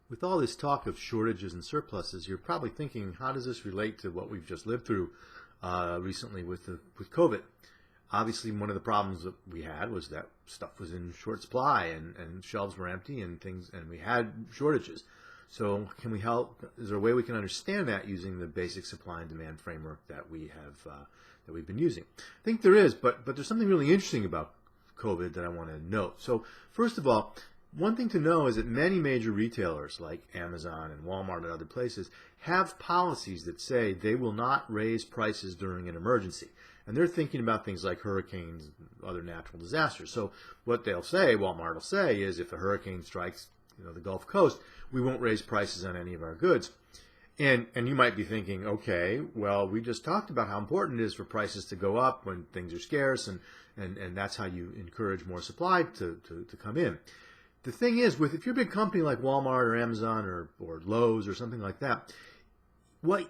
With all this talk of shortages and surpluses, you're probably thinking, how does this relate to what we've just lived through recently with COVID? Obviously, one of the problems that we had was that stuff was in short supply and shelves were empty and we had shortages. So can we help? Is there a way we can understand that using the basic supply and demand framework that we have that we've been using? I think there is, but there's something really interesting about COVID that I want to note. So first of all, one thing to know is that many major retailers like Amazon and Walmart and other places have policies that say they will not raise prices during an emergency. And they're thinking about things like hurricanes and other natural disasters. So what they'll say, Walmart will say, is if a hurricane strikes the Gulf Coast, we won't raise prices on any of our goods. And you might be thinking, okay, well, we just talked about how important it is for prices to go up when things are scarce, and that's how you encourage more supply to come in. The thing is, if you're a big company like Walmart or Amazon or Lowe's or something like that,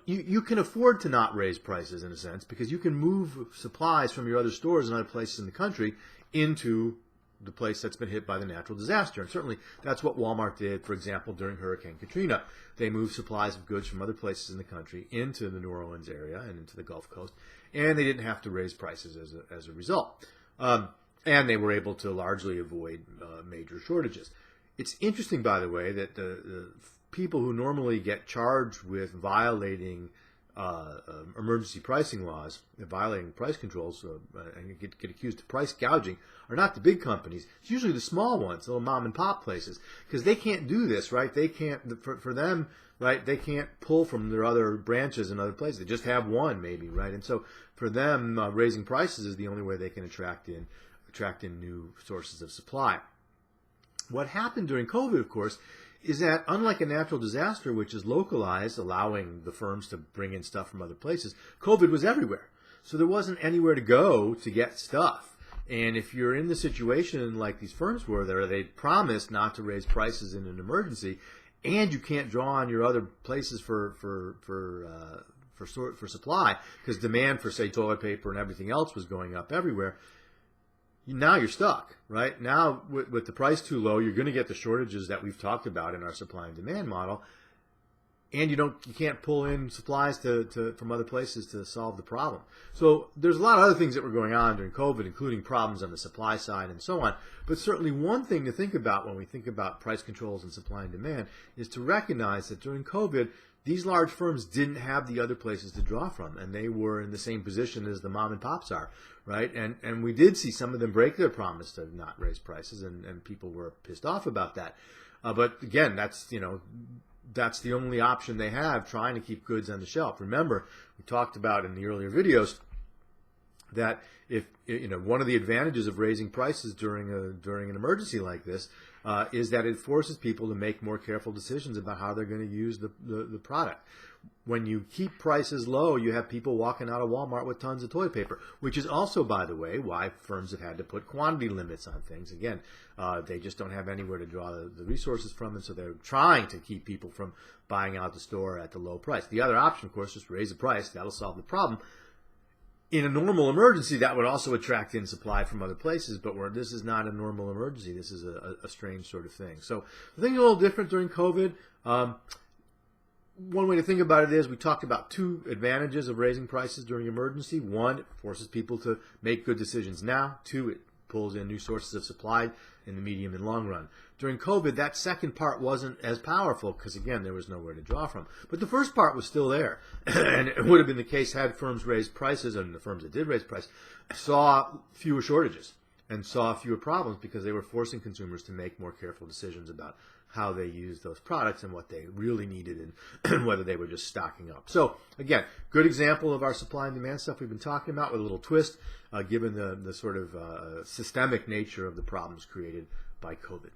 you can afford to not raise prices in a sense because you can move supplies from your other stores and other places in the country into the place that's been hit by the natural disaster. And certainly that's what Walmart did, for example, during Hurricane Katrina. They moved supplies of goods from other places in the country into the New Orleans area and into the Gulf Coast, and they didn't have to raise prices as a result. And they were able to largely avoid major shortages. It's interesting, by the way, that the people who normally get charged with violating emergency pricing laws, violating price controls, and get accused of price gouging, are not the big companies. It's usually the small ones, little mom and pop places, because they can't do this, right? They can't, for them, right? They can't pull from their other branches in other places. They just have one, maybe, right? And so for them, raising prices is the only way they can attract in new sources of supply. What happened during COVID, of course, is that unlike a natural disaster, which is localized, allowing the firms to bring in stuff from other places, COVID was everywhere. So there wasn't anywhere to go to get stuff. And if you're in the situation like these firms were there, they promised not to raise prices in an emergency, and you can't draw on your other places for supply because demand for, say, toilet paper and everything else was going up everywhere. Now you're stuck, right? Now, with the price too low, you're going to get the shortages that we've talked about in our supply and demand model, and you can't pull in supplies from other places to solve the problem. So there's a lot of other things that were going on during COVID, including problems on the supply side and so on. But certainly one thing to think about when we think about price controls and supply and demand is to recognize that during COVID, these large firms didn't have the other places to draw from, and they were in the same position as the mom and pops are, right? And we did see some of them break their promise to not raise prices, and people were pissed off about that. But again, that's the only option they have, trying to keep goods on the shelf. Remember, we talked about in the earlier videos that if one of the advantages of raising prices during an emergency like this is that it forces people to make more careful decisions about how they're going to use the product. When you keep prices low, you have people walking out of Walmart with tons of toilet paper, which is also, by the way, why firms have had to put quantity limits on things. Again, they just don't have anywhere to draw the resources from, and so they're trying to keep people from buying out the store at the low price. The other option, of course, is to raise the price. That'll solve the problem. In a normal emergency, that would also attract in supply from other places, but this is not a normal emergency. This is a strange sort of thing. So the thing is a little different during COVID. One way to think about it is we talked about two advantages of raising prices during emergency. One, it forces people to make good decisions now. Two, it pulls in new sources of supply in the medium and long run. During COVID, that second part wasn't as powerful because, again, there was nowhere to draw from. But the first part was still there. And it would have been the case had firms raised prices, and the firms that did raise price saw fewer shortages and saw fewer problems because they were forcing consumers to make more careful decisions about how they used those products and what they really needed and whether they were just stocking up. So, again, good example of our supply and demand stuff we've been talking about with a little twist, given the sort of systemic nature of the problems created by COVID.